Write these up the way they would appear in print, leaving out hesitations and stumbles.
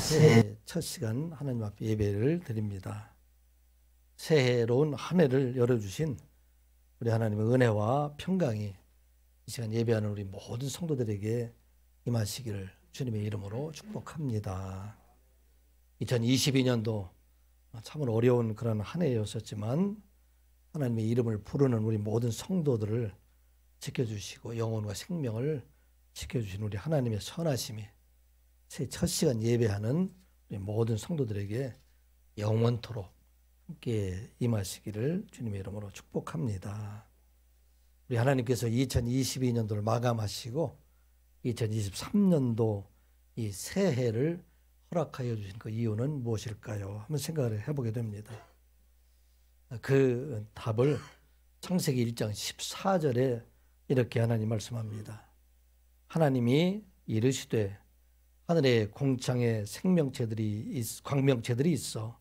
새해 첫 시간 하나님 앞에 예배를 드립니다. 새해로운 한 해를 열어주신 우리 하나님의 은혜와 평강이 이 시간 예배하는 우리 모든 성도들에게 임하시기를 주님의 이름으로 축복합니다. 2022년도 참으로 어려운 그런 한 해였었지만 하나님의 이름을 부르는 우리 모든 성도들을 지켜주시고 영혼과 생명을 지켜주신 우리 하나님의 선하심이 새해 첫 시간 예배하는 우리 모든 성도들에게 영원토록 함께 임하시기를 주님의 이름으로 축복합니다. 우리 하나님께서 2022년도를 마감하시고 2023년도 이 새해를 허락하여 주신 그 이유는 무엇일까요? 한번 생각을 해보게 됩니다. 그 답을 창세기 1장 14절에 이렇게 하나님 말씀합니다. 하나님이 이르시되 하늘에 공창에 광명체들이 있어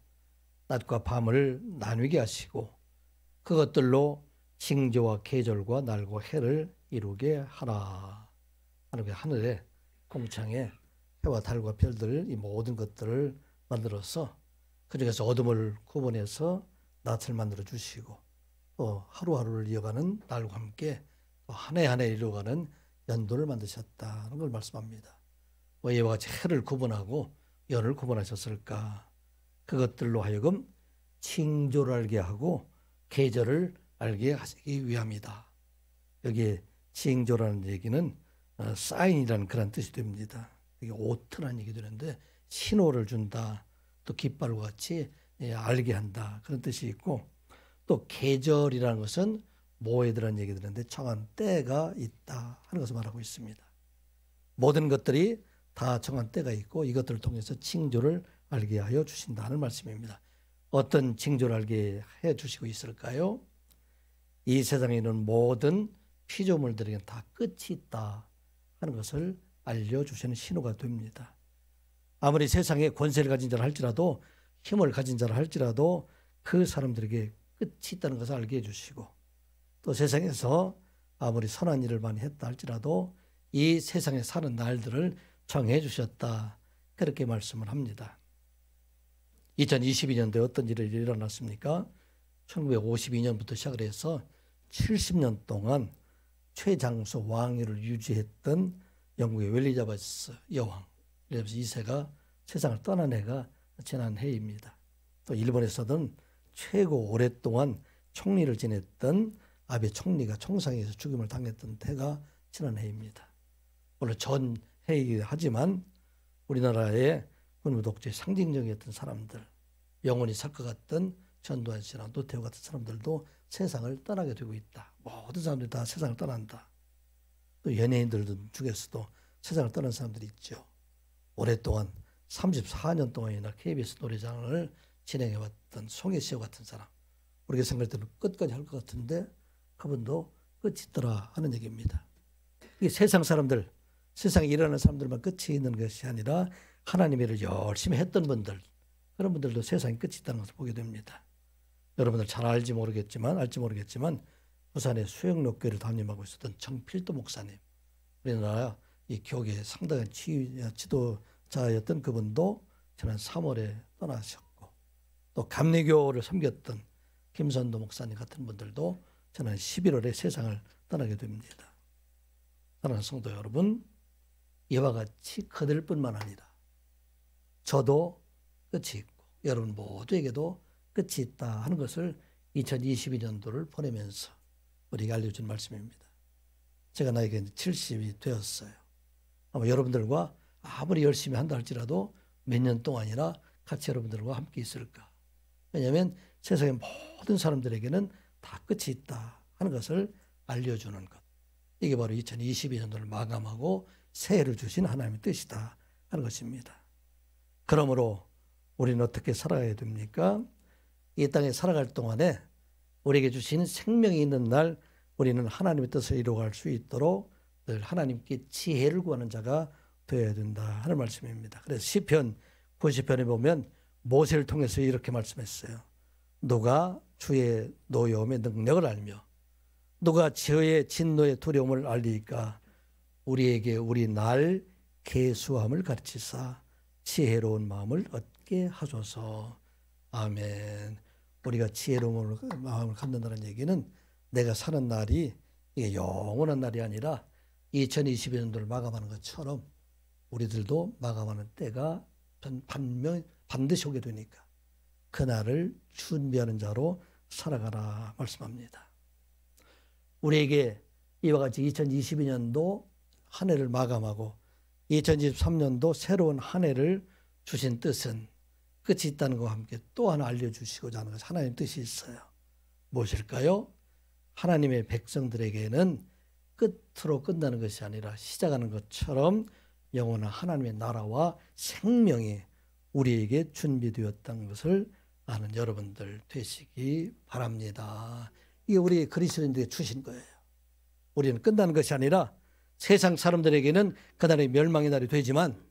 낮과 밤을 나누게 하시고 그것들로 징조와 계절과 날과 해를 이루게 하라. 하늘에 공창에 해와 달과 별들 이 모든 것들을 만들어서 그중에서 어둠을 구분해서 낮을 만들어 주시고 또 하루하루를 이어가는 날과 함께 또 한 해 한 해 이루어가는 연도를 만드셨다는 걸 말씀합니다. 왜 이와 같이 해를 구분하고 연을 구분하셨을까? 그것들로 하여금 징조를 알게 하고 계절을 알게 하시기 위함이다. 여기에 징조라는 얘기는 사인이라는 그런 뜻이 됩니다. 이게 오트라는 얘기 되는데 신호를 준다. 또 깃발과 같이 알게 한다. 그런 뜻이 있고 또 계절이라는 것은 모에드라는 얘기 되는데 정한 때가 있다 하는 것을 말하고 있습니다. 모든 것들이 다 정한 때가 있고 이것들을 통해서 징조를 알게 하여 주신다는 말씀입니다. 어떤 징조를 알게 해 주시고 있을까요? 이 세상에 있는 모든 피조물들에게는 다 끝이 있다 하는 것을 알려주시는 신호가 됩니다. 아무리 세상에 권세를 가진 자라 할지라도 힘을 가진 자라 할지라도 그 사람들에게 끝이 있다는 것을 알게 해주시고 또 세상에서 아무리 선한 일을 많이 했다 할지라도 이 세상에 사는 날들을 정해 주셨다. 그렇게 말씀을 합니다. 2022년도에 어떤 일이 일어났습니까? 1952년부터 시작을 해서 70년 동안 최장수 왕위를 유지했던 영국의 엘리자베스 여왕, 엘리자베스 2세가 세상을 떠난 해가 지난 해입니다. 또 일본에서는 최고 오랫동안 총리를 지냈던 아베 총리가 총상에서 죽임을 당했던 해가 지난 해입니다. 물론 전 해이긴 하지만 우리나라의 군부 독재의 상징적이었던 사람들, 영원히 살 것 같던 전두환 씨나 노태우 같은 사람들도 세상을 떠나게 되고 있다. 모든 사람들이 다 세상을 떠난다. 또 연예인들 중에서도 세상을 떠난 사람들이 있죠. 오랫동안 34년 동안이나 KBS 노래장을 진행해왔던 송혜시호 같은 사람. 우리가 생각할 때는 끝까지 할 것 같은데 그분도 끝이 있더라 하는 얘기입니다. 이게 세상 사람들, 세상에 일어나는 사람들만 끝이 있는 것이 아니라 하나님의 일을 열심히 했던 분들, 그런 분들도 세상에 끝이 있다는 것을 보게 됩니다. 여러분들 잘 알지 모르겠지만 부산의 수영록교회를 담임하고 있었던 정필도 목사님, 우리나라 이 교계의 상당한 지도자였던 그분도 지난 3월에 떠나셨고 또 감리교를 섬겼던 김선도 목사님 같은 분들도 지난 11월에 세상을 떠나게 됩니다. 사랑하는 성도 여러분, 이와 같이 그들뿐만 아니라 저도 끝이 있고 여러분 모두에게도 끝이 있다 하는 것을 2022년도를 보내면서 우리에게 알려준 말씀입니다. 제가 나이가 70이 되었어요. 아마 여러분들과 아무리 열심히 한다 할지라도 몇 년 동안이나 같이 여러분들과 함께 있을까. 왜냐하면 세상의 모든 사람들에게는 다 끝이 있다 하는 것을 알려주는 것. 이게 바로 2022년도를 마감하고 새해를 주신 하나님의 뜻이다 하는 것입니다. 그러므로 우리는 어떻게 살아가야 됩니까? 이 땅에 살아갈 동안에 우리에게 주신 생명이 있는 날 우리는 하나님의 뜻을 이루어갈 수 있도록 늘 하나님께 지혜를 구하는 자가 되어야 된다 하는 말씀입니다. 그래서 시편 90편에 보면 모세를 통해서 이렇게 말씀했어요. 누가 주의 노여움의 능력을 알며 누가 저의 진노의 두려움을 알리까 우리에게 우리 날 계수함을 가르치사 지혜로운 마음을 얻게 하소서. 아멘. 우리가 지혜로운 마음을 갖는다는 얘기는 내가 사는 날이 이게 영원한 날이 아니라 2022년도를 마감하는 것처럼 우리들도 마감하는 때가 반드시 오게 되니까 그날을 준비하는 자로 살아가라 말씀합니다. 우리에게 이와 같이 2022년도 한 해를 마감하고 2023년도 새로운 한 해를 주신 뜻은 끝이 있다는 것과 함께 또 하나 알려주시고자 하는 것이 하나님의 뜻이 있어요. 무엇일까요? 하나님의 백성들에게는 끝으로 끝나는 것이 아니라 시작하는 것처럼 영원한 하나님의 나라와 생명이 우리에게 준비되었다는 것을 아는 여러분들 되시기 바랍니다. 이게 우리 그리스도인들에게 주신 거예요. 우리는 끝나는 것이 아니라 세상 사람들에게는 그날의 멸망의 날이 되지만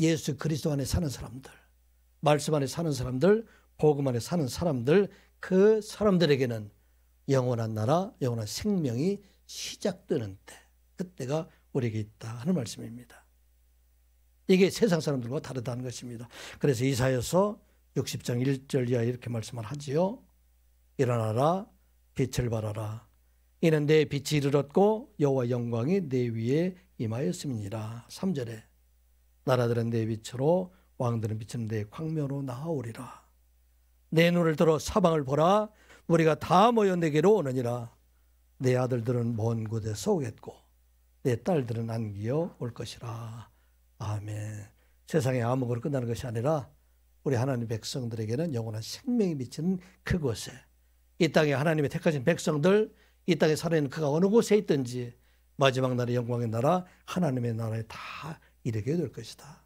예수 그리스도 안에 사는 사람들, 말씀 안에 사는 사람들, 복음 안에 사는 사람들, 그 사람들에게는 영원한 나라, 영원한 생명이 시작되는 때, 그때가 우리에게 있다 하는 말씀입니다. 이게 세상 사람들과 다르다는 것입니다. 그래서 이사야서 60장 1절 이하에 이렇게 말씀을 하지요. 일어나라, 빛을 발하라. 이는 내 빛이 이르렀고 여호와 영광이 내 위에 임하였음이니라. 3절에 나라들은 내 빛으로 왕들은 빛은 내 광명으로 나아오리라. 내 눈을 들어 사방을 보라. 우리가 다 모여 내게로 오느니라. 내 아들들은 먼 곳에서 오겠고 내 딸들은 안기어 올 것이라. 아멘. 세상에 암흑으로 끝나는 것이 아니라 우리 하나님 백성들에게는 영원한 생명이 비치는 그곳에, 이 땅에 하나님의 택하신 백성들, 이 땅에 살아있는 그가 어느 곳에 있든지 마지막 날의 영광의 나라, 하나님의 나라에 다 이르게 될 것이다.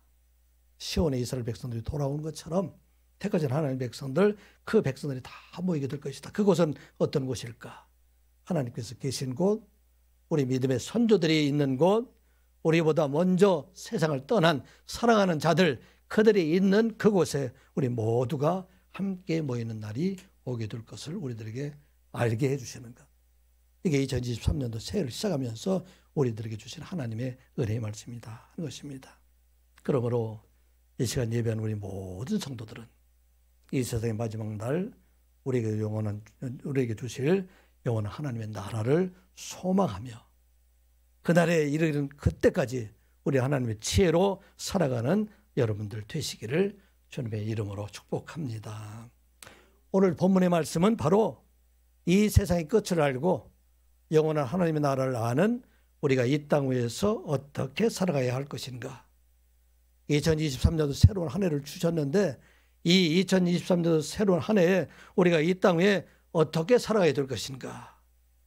시온의 이스라엘 백성들이 돌아오는 것처럼 택하신 하나님의 백성들, 그 백성들이 다 모이게 될 것이다. 그곳은 어떤 곳일까? 하나님께서 계신 곳, 우리 믿음의 선조들이 있는 곳, 우리보다 먼저 세상을 떠난 사랑하는 자들, 그들이 있는 그곳에 우리 모두가 함께 모이는 날이 오게 될 것을 우리들에게 알게 해주시는 것. 이게 2023년도 새해를 시작하면서 우리들에게 주신 하나님의 은혜의 말씀이다 하는 것입니다. 그러므로 이 시간 예배하는 우리 모든 성도들은 이 세상의 마지막 날 우리에게 주실 영원한 하나님의 나라를 소망하며 그날에 이르는 그때까지 우리 하나님의 지혜로 살아가는 여러분들 되시기를 주님의 이름으로 축복합니다. 오늘 본문의 말씀은 바로 이 세상의 끝을 알고 영원한 하나님의 나라를 아는 우리가 이 땅 위에서 어떻게 살아가야 할 것인가. 2023년도 새로운 한 해를 주셨는데 이 2023년도 새로운 한 해에 우리가 이 땅 위에 어떻게 살아가야 될 것인가.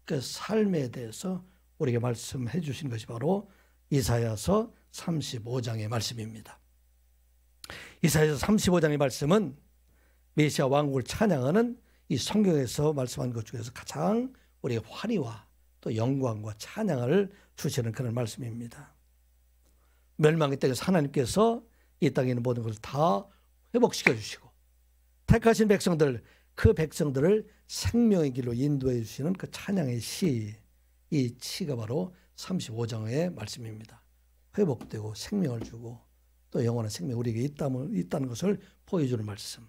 그 삶에 대해서 우리에게 말씀해 주신 것이 바로 이사야서 35장의 말씀입니다. 이사야서 35장의 말씀은 메시아 왕국을 찬양하는 이 성경에서 말씀한 것 중에서 가장 우리의 화리와 또 영광과 찬양을 주시는 그런 말씀입니다. 멸망의 땅에서 하나님께서 이 땅에 있는 모든 것을 다 회복시켜 주시고 택하신 백성들, 그 백성들을 생명의 길로 인도해 주시는 그 찬양의 시, 이 시가 바로 35장의 말씀입니다. 회복되고 생명을 주고 또 영원한 생명이 우리에게 있다는 것을 보여주는 말씀.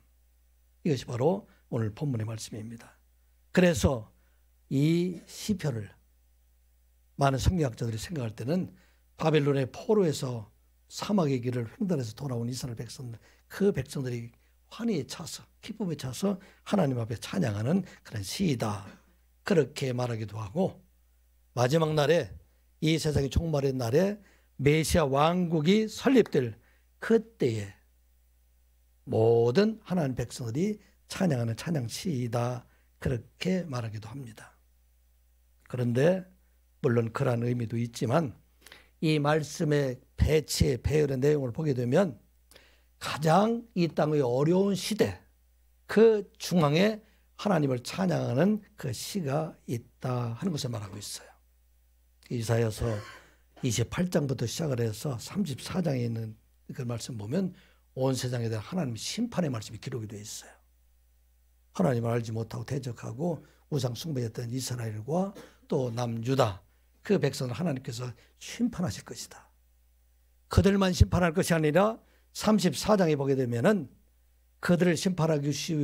이것이 바로 오늘 본문의 말씀입니다. 그래서 이 시편을 많은 성경학자들이 생각할 때는 바벨론의 포로에서 사막의 길을 횡단해서 돌아온 이스라엘 백성들, 그 백성들이 환희에 차서 기쁨에 차서 하나님 앞에 찬양하는 그런 시이다. 그렇게 말하기도 하고 마지막 날에 이 세상의 종말의 날에 메시아 왕국이 설립될 그때에 모든 하나님 백성들이 찬양하는 찬양시이다. 그렇게 말하기도 합니다. 그런데 물론 그러한 의미도 있지만 이 말씀의 배치의 배열의 내용을 보게 되면 가장 이 땅의 어려운 시대 그 중앙에 하나님을 찬양하는 그 시가 있다 하는 것을 말하고 있어요. 이사야서 28장부터 시작을 해서 34장에 있는 그 말씀 보면 온 세상에 대한 하나님의 심판의 말씀이 기록이 되어 있어요. 하나님을 알지 못하고 대적하고 우상 숭배했던 이스라엘과 또 남유다 그 백성을 하나님께서 심판하실 것이다. 그들만 심판할 것이 아니라 34장에 보게 되면은 그들을 심판하기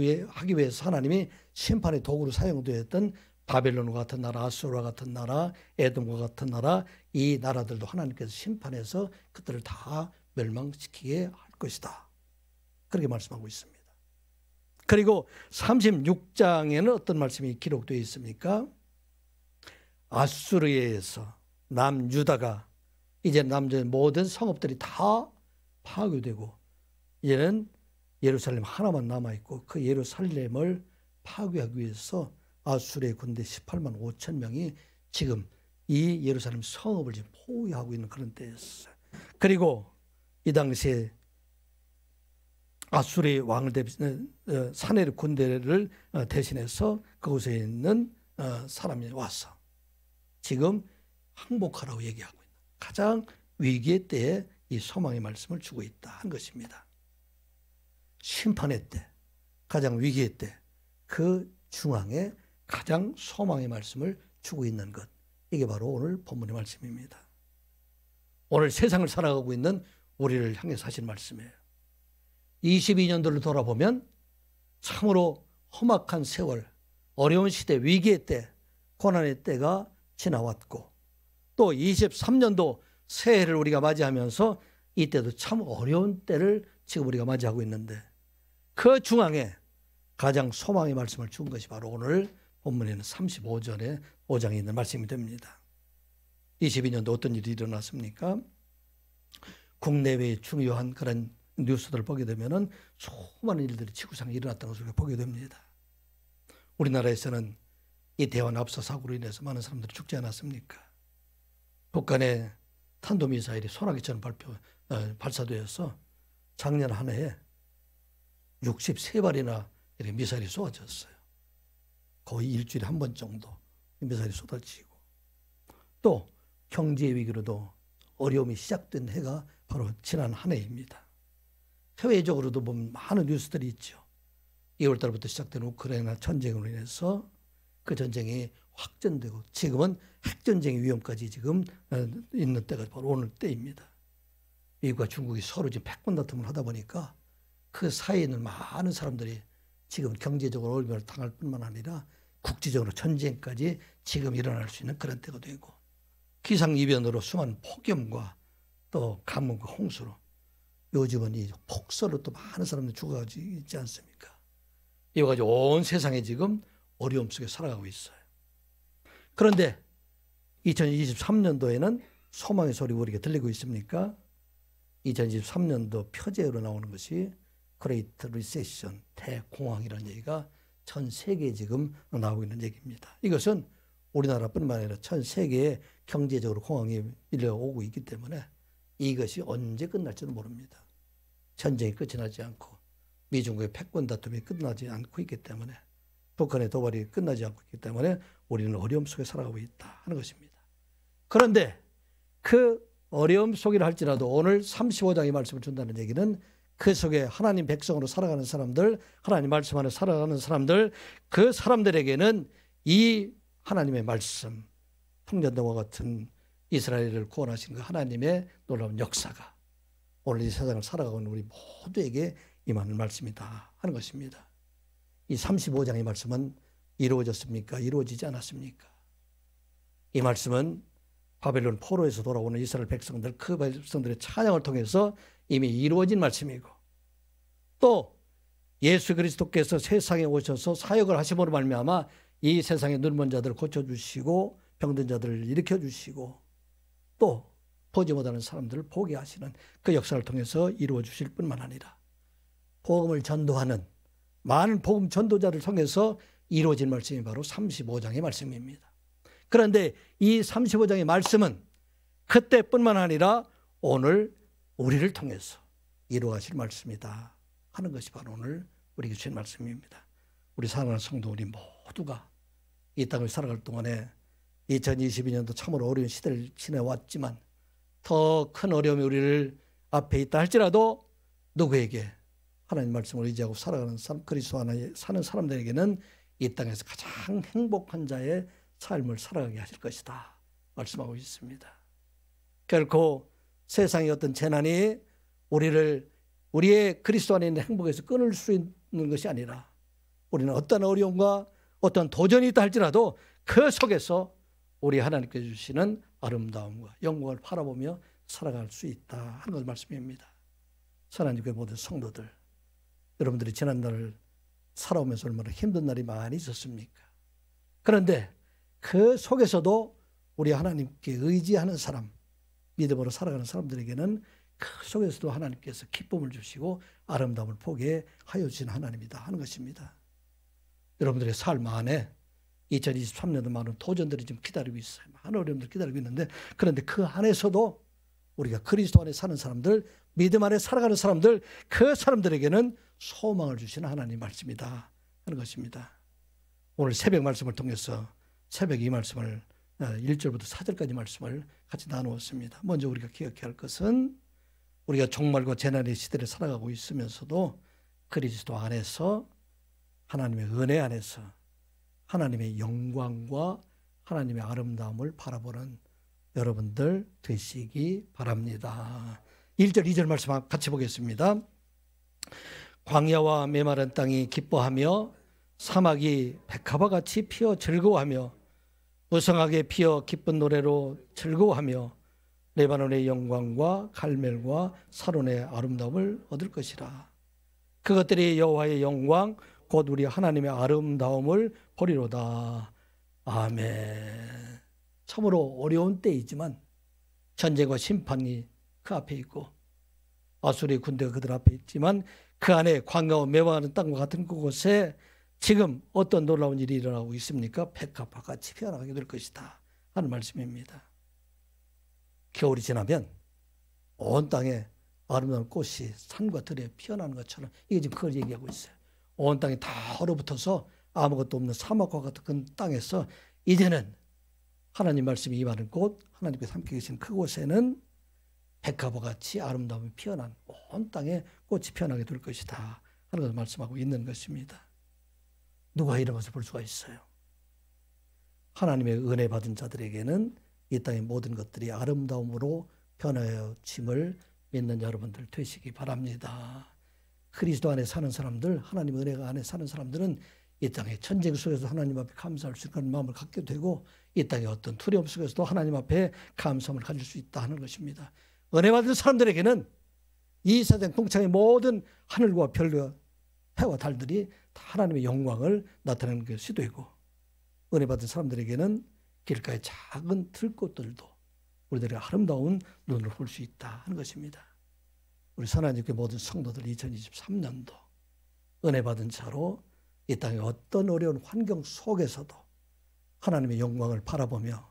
위해서 하나님이 심판의 도구로 사용되었던 바벨론과 같은 나라, 아수르와 같은 나라, 에돔과 같은 나라, 이 나라들도 하나님께서 심판해서 그들을 다 멸망시키게 할 것이다. 그렇게 말씀하고 있습니다. 그리고 36장에는 어떤 말씀이 기록되어 있습니까? 아수르에 의해서 남유다가 이제 남유다의 모든 성읍들이 다 파괴되고 이제는 예루살렘 하나만 남아있고 그 예루살렘을 파괴하기 위해서 아수르의 군대 18만 5천 명이 지금 이 예루살렘 성읍을 지금 포위하고 있는 그런 때였어요. 그리고 이 당시에 아수르의 왕을 사네립 군대를 대신해서 그곳에 있는 사람이 와서 지금 항복하라고 얘기하고 있는 가장 위기의 때에 이 소망의 말씀을 주고 있다 하는 것입니다. 심판의 때, 가장 위기의 때, 그 중앙에 가장 소망의 말씀을 주고 있는 것, 이게 바로 오늘 본문의 말씀입니다. 오늘 세상을 살아가고 있는 우리를 향해서 하신 말씀이에요. 22년도를 돌아보면 참으로 험악한 세월, 어려운 시대, 위기의 때, 고난의 때가 지나왔고 또 23년도 새해를 우리가 맞이하면서 이때도 참 어려운 때를 지금 우리가 맞이하고 있는데 그 중앙에 가장 소망의 말씀을 준 것이 바로 오늘 본문에는 35절에 5장에 있는 말씀이 됩니다. 22년도 어떤 일이 일어났습니까? 국내외의 중요한 그런 뉴스들을 보게 되면은 수많은 일들이 지구상에 일어났다는 것을 보게 됩니다. 우리나라에서는 이 대환 압사 사고로 인해서 많은 사람들이 죽지 않았습니까? 북한의 탄도미사일이 소나기처럼 발사되어서 작년 한 해에 63발이나 이렇게 미사일이 쏘아졌어요. 거의 일주일에 한 번 정도 미사일이 쏟아지고 또 경제 위기로도 어려움이 시작된 해가 바로 지난 한 해입니다. 해외적으로도 보면 많은 뉴스들이 있죠. 2월 달부터 시작된 우크라이나 전쟁으로 인해서 그 전쟁이 확전되고 지금은 핵전쟁의 위험까지 지금 있는 때가 바로 오늘 때입니다. 미국과 중국이 서로 지금 패권 다툼을 하다 보니까 그 사이에 있는 많은 사람들이 지금 경제적으로 어려움을 당할 뿐만 아니라 국제적으로 전쟁까지 지금 일어날 수 있는 그런 때가 되고 기상이변으로 수많은 폭염과 또 가뭄과 홍수로 요즘은 이 폭설로 또 많은 사람들이 죽어가지고 있지 않습니까? 이와 같이 온 세상에 지금 어려움 속에 살아가고 있어요. 그런데 2023년도에는 소망의 소리 우리에게 들리고 있습니까? 2023년도 표제로 나오는 것이 그레이트 리세션, 대공황이라는 얘기가 전 세계에 지금 나오고 있는 얘기입니다. 이것은 우리나라뿐만 아니라 전 세계에 경제적으로 공황이 밀려오고 있기 때문에 이것이 언제 끝날지도 모릅니다. 전쟁이 끝이 나지 않고 미중국의 패권 다툼이 끝나지 않고 있기 때문에 북한의 도발이 끝나지 않고 있기 때문에 우리는 어려움 속에 살아가고 있다 하는 것입니다. 그런데 그 어려움 속이라 할지라도 오늘 35장의 말씀을 준다는 얘기는 그 속에 하나님 백성으로 살아가는 사람들, 하나님 말씀 안에 살아가는 사람들, 그 사람들에게는 이 하나님의 말씀, 풍년등과 같은 이스라엘을 구원하신 그 하나님의 놀라운 역사가 오늘 이 세상을 살아가고 있는 우리 모두에게 임하는 말씀이다 하는 것입니다. 이 35장의 말씀은 이루어졌습니까? 이루어지지 않았습니까? 이 말씀은 바벨론 포로에서 돌아오는 이스라엘 백성들, 그 백성들의 찬양을 통해서 이미 이루어진 말씀이고 또 예수 그리스도께서 세상에 오셔서 사역을 하심으로 말미암아 이 세상의 눈먼 자들을 고쳐주시고 병든 자들을 일으켜주시고 또 보지 못하는 사람들을 보게 하시는 그 역사를 통해서 이루어 주실 뿐만 아니라 복음을 전도하는 많은 복음 전도자를 통해서 이루어진 말씀이 바로 35장의 말씀입니다. 그런데 이 35장의 말씀은 그때뿐만 아니라 오늘 우리를 통해서 이루어가실 말씀이다 하는 것이 바로 오늘 우리에게 주신 말씀입니다. 우리 사랑하는 성도 우리 모두가 이 땅을 살아갈 동안에 2022년도 참으로 어려운 시대를 지내왔지만 더 큰 어려움이 우리를 앞에 있다 할지라도 누구에게 하나님 말씀을 의지하고 살아가는 그리스도 안에 사는 사람들에게는 이 땅에서 가장 행복한 자의 삶을 살아가게 하실 것이다 말씀하고 있습니다. 결코 세상의 어떤 재난이 우리를 우리의 그리스도 안에 있는 행복에서 끊을 수 있는 것이 아니라 우리는 어떤 어려움과 어떤 도전이 있다 할지라도 그 속에서 우리 하나님께서 주시는 아름다움과 영광을 바라보며 살아갈 수 있다 하는 것을 말씀입니다. 사랑하는 교회 모든 성도들, 여러분들이 지난날 살아오면서 얼마나 힘든 날이 많이 있었습니까? 그런데 그 속에서도 우리 하나님께 의지하는 사람, 믿음으로 살아가는 사람들에게는 그 속에서도 하나님께서 기쁨을 주시고 아름다움을 보게 하여 주신 하나님이다 하는 것입니다. 여러분들의 삶 안에 2023년도 많은 도전들이 지금 기다리고 있어요. 많은 어려움들 기다리고 있는데, 그런데 그 안에서도 우리가 그리스도 안에 사는 사람들, 믿음 안에 살아가는 사람들, 그 사람들에게는 소망을 주시는 하나님 말씀이다 하는 것입니다. 오늘 새벽 말씀을 통해서 새벽 이 말씀을 1절부터 4절까지 말씀을 같이 나누었습니다. 먼저 우리가 기억해야 할 것은 우리가 종말과 재난의 시대를 살아가고 있으면서도 그리스도 안에서 하나님의 은혜 안에서 하나님의 영광과 하나님의 아름다움을 바라보는 여러분들 되시기 바랍니다. 1절 2절 말씀 같이 보겠습니다. 광야와 메마른 땅이 기뻐하며 사막이 백합화같이 피어 즐거워하며 무성하게 피어 기쁜 노래로 즐거워하며 레바논의 영광과 갈멜과 사론의 아름다움을 얻을 것이라. 그것들이 여호와의 영광 곧 우리 하나님의 아름다움을 보리로다. 아멘. 참으로 어려운 때이지만 전쟁과 심판이 그 앞에 있고 아수르의 군대가 그들 앞에 있지만 그 안에 광야와 메마른 땅과 같은 그곳에 지금 어떤 놀라운 일이 일어나고 있습니까? 백합화같이 피어나가게 될 것이다 하는 말씀입니다. 겨울이 지나면 온 땅에 아름다운 꽃이 산과 들에 피어나는 것처럼 이게 지금 그걸 얘기하고 있어요. 온 땅이 다 얼어붙어서 아무것도 없는 사막과 같은 땅에서 이제는 하나님 말씀이 임하는 곳, 하나님께서 함께 계신 그곳에는 백합화같이 아름다움이 피어난 온 땅에 꽃이 피어나게 될 것이다 하는 것을 말씀하고 있는 것입니다. 누가 이런 것을 볼 수가 있어요? 하나님의 은혜 받은 자들에게는 이 땅의 모든 것들이 아름다움으로 변화짐을 믿는 여러분들 되시기 바랍니다. 그리스도 안에 사는 사람들, 하나님 은혜가 안에 사는 사람들은 이 땅의 전쟁 속에서 하나님 앞에 감사할 수 있는 마음을 갖게 되고 이 땅의 어떤 두려움 속에서도 하나님 앞에 감사함을 가질 수 있다 하는 것입니다. 은혜 받은 사람들에게는 이 세상 동창의 모든 하늘과 별과 해와 달들이 다 하나님의 영광을 나타내는 것이 되고 은혜 받은 사람들에게는 길가의 작은 들꽃들도 우리들의 아름다운 눈으로 볼 수 있다 하는 것입니다. 우리 선하님께 모든 성도들 2023년도 은혜 받은 자로 이 땅의 어떤 어려운 환경 속에서도 하나님의 영광을 바라보며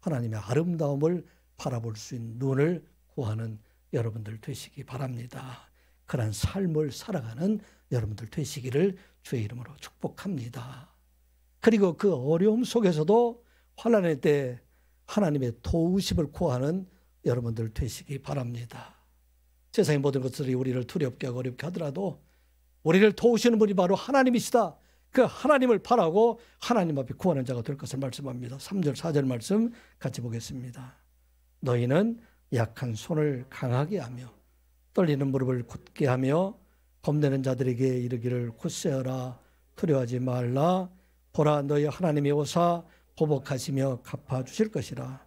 하나님의 아름다움을 바라볼 수 있는 눈을 구하는 여러분들 되시기 바랍니다. 그런 삶을 살아가는 여러분들 되시기를 주의 이름으로 축복합니다. 그리고 그 어려움 속에서도 환난의 때 하나님의 도우심을 구하는 여러분들 되시기 바랍니다. 세상의 모든 것들이 우리를 두렵게 하고 어렵게 하더라도 우리를 도우시는 분이 바로 하나님이시다. 그 하나님을 바라고 하나님 앞에 구하는 자가 될 것을 말씀합니다. 3절 4절 말씀 같이 보겠습니다. 너희는 약한 손을 강하게 하며 떨리는 무릎을 굳게 하며 겁내는 자들에게 이르기를 굳세어라 두려워하지 말라. 보라 너희 하나님이 오사 보복하시며 갚아주실 것이라.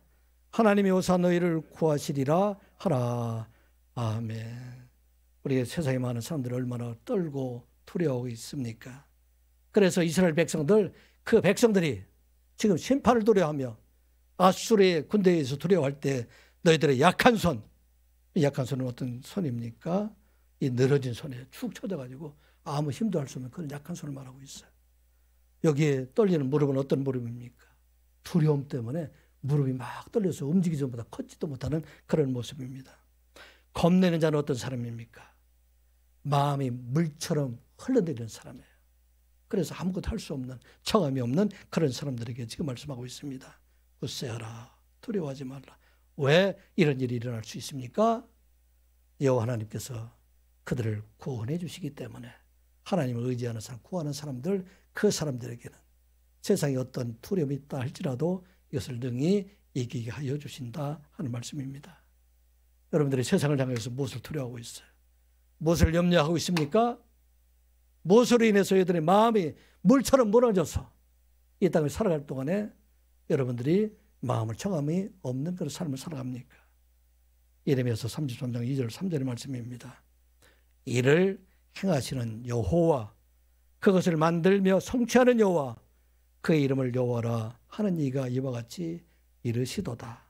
하나님이 오사 너희를 구하시리라 하라. 아멘. 우리 세상에 많은 사람들이 얼마나 떨고 두려워하고 있습니까? 그래서 이스라엘 백성들, 그 백성들이 지금 심판을 두려워하며 아수르의 군대에서 두려워할 때 너희들의 약한 손, 이 약한 손은 어떤 손입니까? 이 늘어진 손에 축 처져가지고 아무 힘도 할 수 없는 그런 약한 손을 말하고 있어요. 여기에 떨리는 무릎은 어떤 무릎입니까? 두려움 때문에 무릎이 막 떨려서 움직이지 전보다 걷지도 못하는 그런 모습입니다. 겁내는 자는 어떤 사람입니까? 마음이 물처럼 흘러내리는 사람이에요. 그래서 아무것도 할 수 없는, 청함이 없는 그런 사람들에게 지금 말씀하고 있습니다. 굳세어라, 두려워하지 말라. 왜 이런 일이 일어날 수 있습니까? 여호와 하나님께서 그들을 구원해 주시기 때문에 하나님을 의지하는 사람, 구하는 사람들, 그 사람들에게는 세상에 어떤 두려움이 있다 할지라도 이것을 능히 이기게 하여 주신다 하는 말씀입니다. 여러분들이 세상을 향해서 무엇을 두려워하고 있어요? 무엇을 염려하고 있습니까? 무엇으로 인해서 여러분의 마음이 물처럼 무너져서 이 땅을 살아갈 동안에 여러분들이 마음을 정함이 없는 그런 삶을 살아갑니까? 예레미야서 33장 2절 3절의 말씀입니다. 이를 행하시는 여호와, 그것을 만들며 성취하는 여호와, 그의 이름을 여호와라 하는 이가 이와 같이 이르시도다.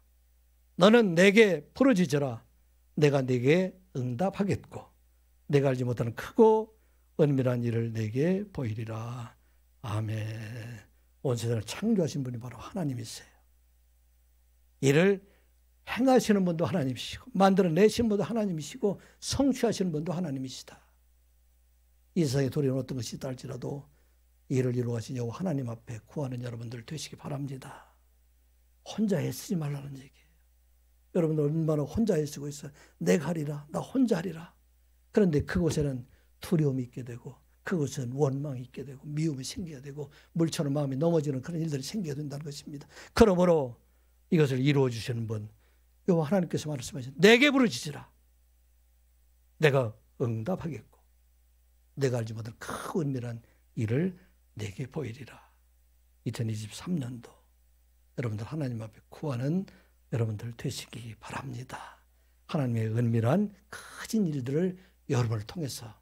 너는 내게 부르짖으라. 내가 네게 응답하겠고 내가 알지 못하는 크고 은밀한 일을 내게 보이리라. 아멘. 온 세상을 창조하신 분이 바로 하나님이세요. 이를 행하시는 분도 하나님이시고 만들어내신 분도 하나님이시고 성취하시는 분도 하나님이시다. 이 세상에 두려운 어떤 것이 있다 할지라도 이를 이루어가신 여호와 하나님 앞에 구하는 여러분들 되시기 바랍니다. 혼자 애쓰지 말라는 얘기예요. 여러분들 얼마나 혼자 애쓰고 있어요. 내가 하리라, 나 혼자 하리라. 그런데 그곳에는 두려움이 있게 되고 그것은 원망이 있게 되고 미움이 생겨야 되고 물처럼 마음이 넘어지는 그런 일들이 생겨야 된다는 것입니다. 그러므로 이것을 이루어 주시는 분 여호와 하나님께서 말씀하신 내게 부르짖으라. 내가 응답하겠고 내가 알지 못한 크고 은밀한 일을 내게 보이리라. 2023년도 여러분들 하나님 앞에 구하는 여러분들 되시기 바랍니다. 하나님의 은밀한 크진 일들을 여러분을 통해서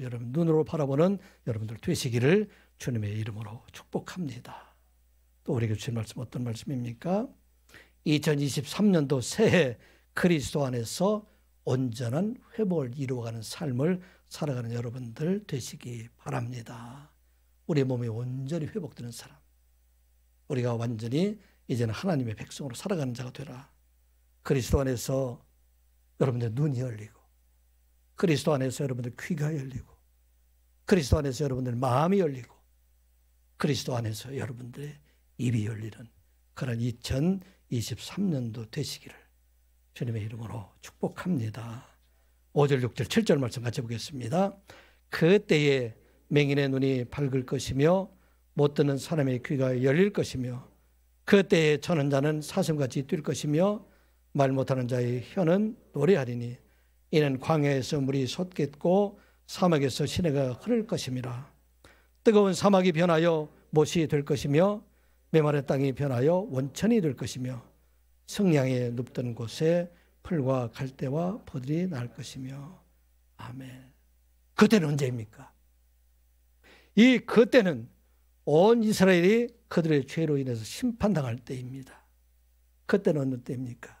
여러분 눈으로 바라보는 여러분들 되시기를 주님의 이름으로 축복합니다. 또 우리에게 주신 말씀 어떤 말씀입니까? 2023년도 새해 그리스도 안에서 온전한 회복을 이루어가는 삶을 살아가는 여러분들 되시기 바랍니다. 우리의 몸이 온전히 회복되는 사람, 우리가 완전히 이제는 하나님의 백성으로 살아가는 자가 되라. 그리스도 안에서 여러분들 눈이 열리고 그리스도 안에서 여러분들 귀가 열리고 그리스도 안에서 여러분들 마음이 열리고 그리스도 안에서 여러분들의 입이 열리는 그런 2023년도 되시기를 주님의 이름으로 축복합니다. 5절, 6절, 7절 말씀 같이 보겠습니다. 그때에 맹인의 눈이 밝을 것이며 못 듣는 사람의 귀가 열릴 것이며 그때에 저는 자는 사슴같이 뛸 것이며 말 못하는 자의 혀는 노래하리니 이는 광야에서 물이 솟겠고 사막에서 시내가 흐를 것임이라. 뜨거운 사막이 변하여 못이 될 것이며 메마른 땅이 변하여 원천이 될 것이며 성량에 눕던 곳에 풀과 갈대와 포들이 날 것이며. 아멘. 그때는 언제입니까? 이 그때는 온 이스라엘이 그들의 죄로 인해서 심판당할 때입니다. 그때는 어느 때입니까?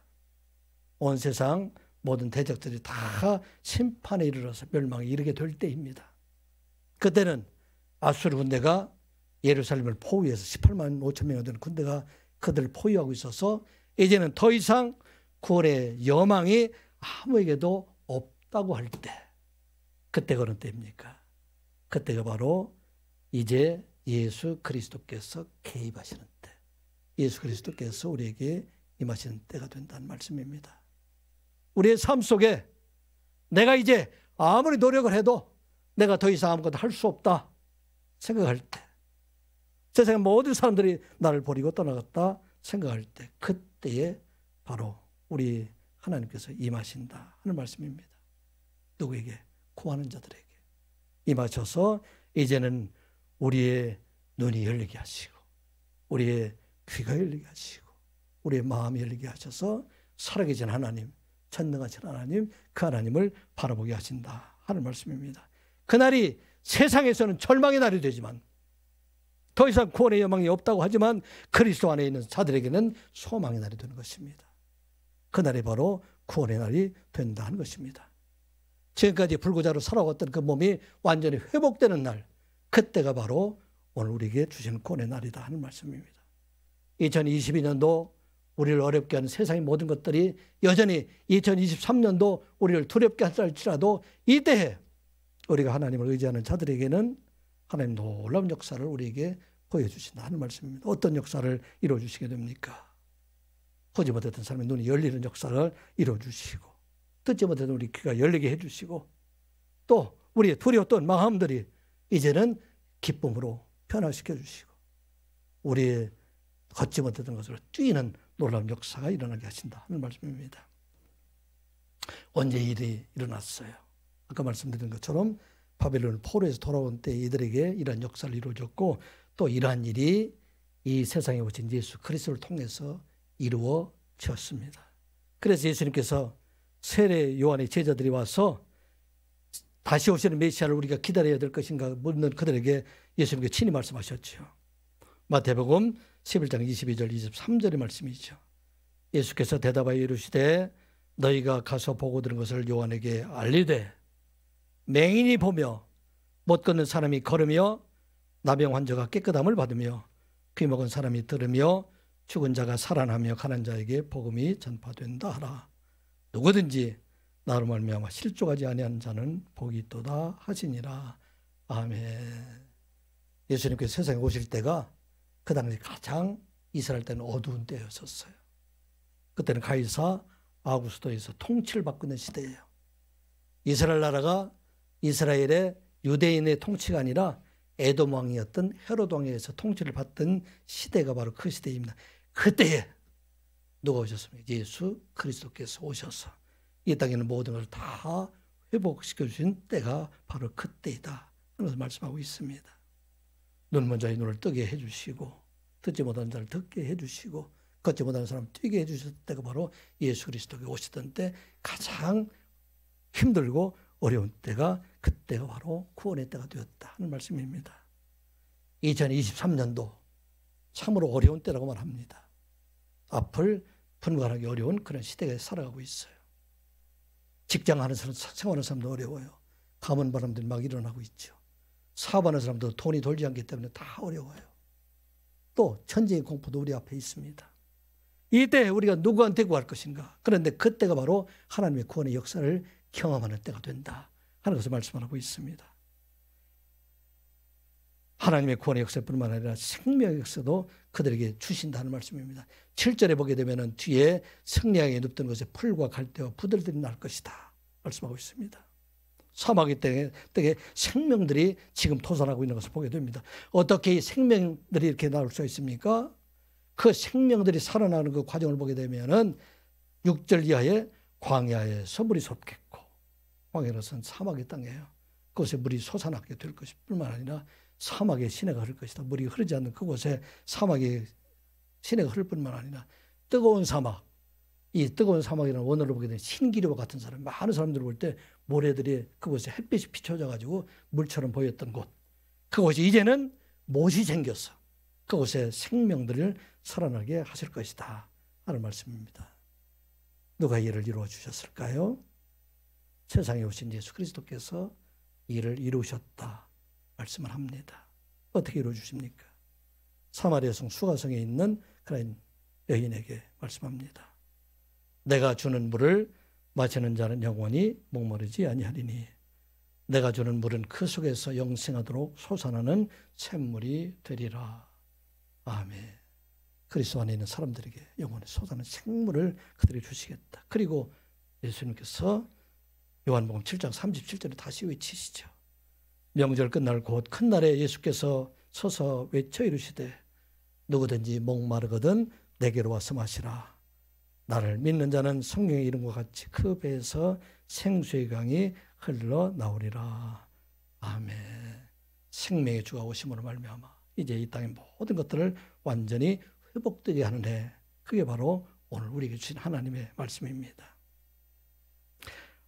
온 세상 모든 대적들이 다 심판에 이르러서 멸망에 이르게 될 때입니다. 그때는 아수르 군대가 예루살렘을 포위해서 18만 5천 명이 되는 군대가 그들을 포위하고 있어서 이제는 더 이상 구원의 여망이 아무에게도 없다고 할 때, 그때가 어느 때입니까? 그때가 바로 이제 예수 그리스도께서 개입하시는 때, 예수 그리스도께서 우리에게 임하시는 때가 된다는 말씀입니다. 우리의 삶 속에 내가 이제 아무리 노력을 해도 내가 더 이상 아무것도 할 수 없다 생각할 때, 세상의 모든 사람들이 나를 버리고 떠나갔다 생각할 때, 그때에 바로 우리 하나님께서 임하신다 하는 말씀입니다. 누구에게? 구하는 자들에게 임하셔서 이제는 우리의 눈이 열리게 하시고 우리의 귀가 열리게 하시고 우리의 마음이 열리게 하셔서 살아계신 하나님, 전능하신 하나님, 그 하나님을 바라보게 하신다 하는 말씀입니다. 그날이 세상에서는 절망의 날이 되지만 더 이상 구원의 여망이 없다고 하지만 그리스도 안에 있는 자들에게는 소망의 날이 되는 것입니다. 그날이 바로 구원의 날이 된다 하는 것입니다. 지금까지 불구자로 살아왔던 그 몸이 완전히 회복되는 날, 그때가 바로 오늘 우리에게 주시는 구원의 날이다 하는 말씀입니다. 2022년도 우리를 어렵게 하는 세상의 모든 것들이 여전히 2023년도 우리를 두렵게 할지라도 이때에 우리가 하나님을 의지하는 자들에게는 하나님 놀라운 역사를 우리에게 보여주신다 하는 말씀입니다. 어떤 역사를 이루어주시게 됩니까? 보지 못했던 사람의 눈이 열리는 역사를 이루어주시고 듣지 못했던 우리 귀가 열리게 해주시고 또 우리의 두려웠던 마음들이 이제는 기쁨으로 변화시켜 주시고 우리의 걷지 못했던 것으로 뛰는 놀라운 역사가 일어나게 하신다 하는 말씀입니다. 언제 일이 일어났어요? 아까 말씀드린 것처럼 바벨론 포로에서 돌아온 때 이들에게 이러한 역사를 이루어졌고 또 이러한 일이 이 세상에 오신 예수 그리스도를 통해서 이루어졌습니다. 그래서 예수님께서 세례 요한의 제자들이 와서 다시 오시는 메시아를 우리가 기다려야 될 것인가 묻는 그들에게 예수님께서 친히 말씀하셨죠. 마태복음 11장 22절 23절의 말씀이죠. 예수께서 대답하여 이르시되 너희가 가서 보고 들은 것을 요한에게 알리되 맹인이 보며 못 걷는 사람이 걸으며 나병 환자가 깨끗함을 받으며 귀 먹은 사람이 들으며 죽은 자가 살아나며 가난 자에게 복음이 전파된다 하라. 누구든지 나로 말미암아 실족하지 아니하는 자는 복이 있도다 하시니라. 아멘. 예수님께서 세상에 오실 때가 그 당시 가장 이스라엘 때는 어두운 때였었어요. 그때는 가이사 아구스도에서 통치를 받고 있는 시대예요. 이스라엘 나라가 이스라엘의 유대인의 통치가 아니라 에돔 왕이었던 헤롯 왕에 의해서 통치를 받던 시대가 바로 그 시대입니다. 그때에 누가 오셨습니까? 예수 그리스도께서 오셔서 이 땅에는 모든 것을 다 회복시켜 주신 때가 바로 그때이다 하면서 말씀하고 있습니다. 눈 먼 자의 눈을 뜨게 해주시고 듣지 못하는 자를 듣게 해주시고 걷지 못하는 사람을 뛰게 해주셨을 때가 바로 예수 그리스도가 오시던 때 가장 힘들고 어려운 때가 그때가 바로 구원의 때가 되었다 하는 말씀입니다. 2023년도 참으로 어려운 때라고 말합니다. 앞을 분간하기 어려운 그런 시대에 살아가고 있어요. 직장하는 사람, 생활하는 사람도 어려워요. 가문 바람들이 막 일어나고 있죠. 사업하는 사람도 돈이 돌지 않기 때문에 다 어려워요. 또 천지의 공포도 우리 앞에 있습니다. 이때 우리가 누구한테 구할 것인가? 그런데 그때가 바로 하나님의 구원의 역사를 경험하는 때가 된다 하는 것을 말씀하고 있습니다. 하나님의 구원의 역사뿐만 아니라 생명의 역사도 그들에게 주신다는 말씀입니다. 7절에 보게 되면 뒤에 승리하게 눕던 것에 풀과 갈대와 부들들이 날 것이다 말씀하고 있습니다. 사막의 땅에 생명들이 지금 도산하고 있는 것을 보게 됩니다. 어떻게 이 생명들이 이렇게 나올 수가 있습니까? 그 생명들이 살아나는 그 과정을 보게 되면은 6절 이하에 광야에서 물이 솟겠고, 광야로서는 사막의 땅이에요. 그곳에 물이 솟아나게 될 것일 뿐만 아니라 사막에 시내가 흐를 것이다. 물이 흐르지 않는 그곳에 사막에 시내가 흐를 뿐만 아니라 뜨거운 사막, 이 뜨거운 사막이라는 원어를 보게 되면 신기류와 같은 사람, 많은 사람들을 볼 때 모래들이 그곳에 햇빛이 비춰져 가지고 물처럼 보였던 곳, 그곳이 이제는 못이 생겼어. 그곳에 생명들을 살아나게 하실 것이다 하는 말씀입니다. 누가 이를 이루어 주셨을까요? 세상에 오신 예수 그리스도께서 이를 이루셨다 말씀을 합니다. 어떻게 이루어 주십니까? 사마리아 성 수가성에 있는 그런 여인에게 말씀합니다. 내가 주는 물을 마시는 자는 영원히 목마르지 아니하리니 내가 주는 물은 그 속에서 영생하도록 솟아나는 샘물이 되리라. 아멘. 그리스도 안에 있는 사람들에게 영원히 솟아나는 생물을 그들에게 주시겠다. 그리고 예수님께서 요한복음 7장 37절에 다시 외치시죠. 명절 끝날 곧 큰 날에 예수께서 서서 외쳐 이르시되 누구든지 목마르거든 내게로 와서 마시라. 나를 믿는 자는 성경의 이름과 같이 그 배에서 생수의 강이 흘러나오리라. 아멘. 생명의 주가 오심으로 말미암아 이제 이 땅의 모든 것들을 완전히 회복되게 하는 해, 그게 바로 오늘 우리에게 주신 하나님의 말씀입니다.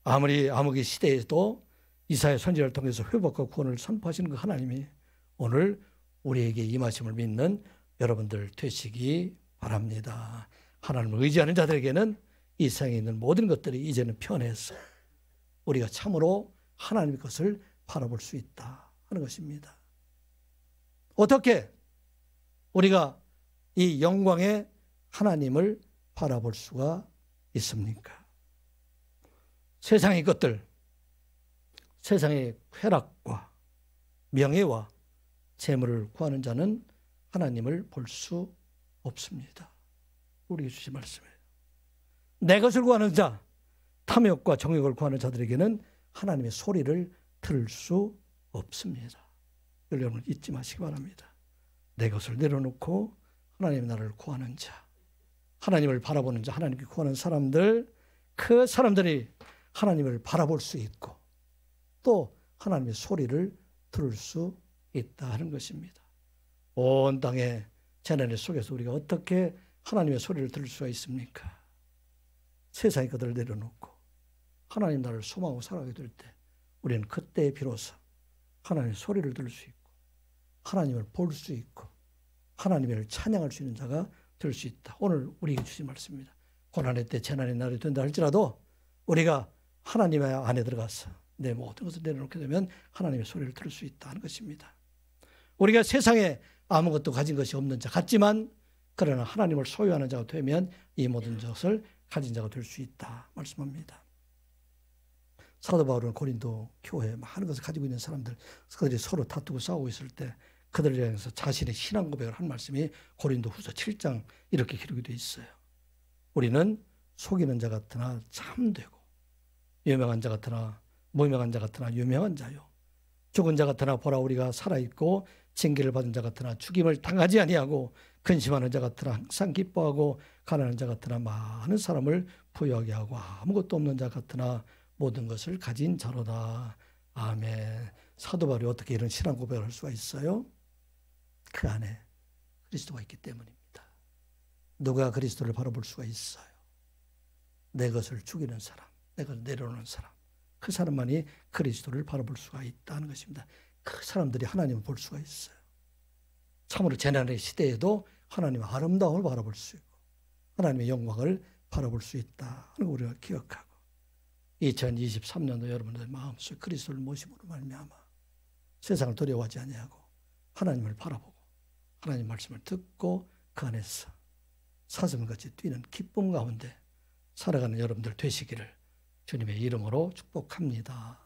아무리 암흑의 시대에도 이사야 선지자를 통해서 회복과 구원을 선포하시는 그 하나님이 오늘 우리에게 임하심을 믿는 여러분들 되시기 바랍니다. 하나님을 의지하는 자들에게는 이 세상에 있는 모든 것들이 이제는 편해서 우리가 참으로 하나님의 것을 바라볼 수 있다 하는 것입니다. 어떻게 우리가 이 영광의 하나님을 바라볼 수가 있습니까? 세상의 것들, 세상의 쾌락과 명예와 재물을 구하는 자는 하나님을 볼 수 없습니다. 우리에게 주신 말씀이에요. 내 것을 구하는 자, 탐욕과 정욕을 구하는 자들에게는 하나님의 소리를 들을 수 없습니다. 여러분 잊지 마시기 바랍니다. 내 것을 내려놓고 하나님의 나라를 구하는 자, 하나님을 바라보는 자, 하나님께 구하는 사람들, 그 사람들이 하나님을 바라볼 수 있고 또 하나님의 소리를 들을 수 있다 하는 것입니다. 온 땅의 재난 속에서 우리가 어떻게 하나님의 소리를 들을 수가 있습니까? 세상의 것들을 내려놓고 하나님 나라를 소망하고 살아가게 될 때 우리는 그때에 비로소 하나님의 소리를 들을 수 있고 하나님을 볼 수 있고 하나님을 찬양할 수 있는 자가 될 수 있다. 오늘 우리에게 주신 말씀입니다. 고난의 때 재난의 날이 된다 할지라도 우리가 하나님의 안에 들어가서 내 모든 것을 내려놓게 되면 하나님의 소리를 들을 수 있다 하는 것입니다. 우리가 세상에 아무것도 가진 것이 없는 자 같지만 그러나 하나님을 소유하는 자가 되면 이 모든 것을 가진 자가 될 수 있다 말씀합니다. 사도 바울은 고린도 교회에 많은 것을 가지고 있는 사람들, 그들이 서로 다투고 싸우고 있을 때 그들을 향해서 자신의 신앙 고백을 한 말씀이 고린도 후서 7장 이렇게 기록이 되어 있어요. 우리는 속이는 자 같으나 참되고 유명한 자 같으나 무명한 자 같으나 유명한 자요. 죽은 자 같으나 보라 우리가 살아있고 징계를 받은 자 같으나 죽임을 당하지 아니하고 근심하는 자 같으나 항상 기뻐하고 가난한 자 같으나 많은 사람을 부유하게 하고 아무것도 없는 자 같으나 모든 것을 가진 자로다. 아멘. 사도 바울이 어떻게 이런 신앙 고백을 할 수가 있어요? 그 안에 그리스도가 있기 때문입니다. 누가 그리스도를 바라볼 수가 있어요? 내 것을 죽이는 사람, 내 것을 내려놓는 사람, 그 사람만이 그리스도를 바라볼 수가 있다는 것입니다. 그 사람들이 하나님을 볼 수가 있어요. 참으로 재난의 시대에도 하나님의 아름다움을 바라볼 수 있고 하나님의 영광을 바라볼 수 있다 하는 걸 우리가 기억하고 2023년도 여러분들 마음속에 그리스도를 모심으로 말미암아 세상을 두려워하지 아니하고 하나님을 바라보고 하나님 말씀을 듣고 그 안에서 사슴같이 뛰는 기쁨 가운데 살아가는 여러분들 되시기를 주님의 이름으로 축복합니다.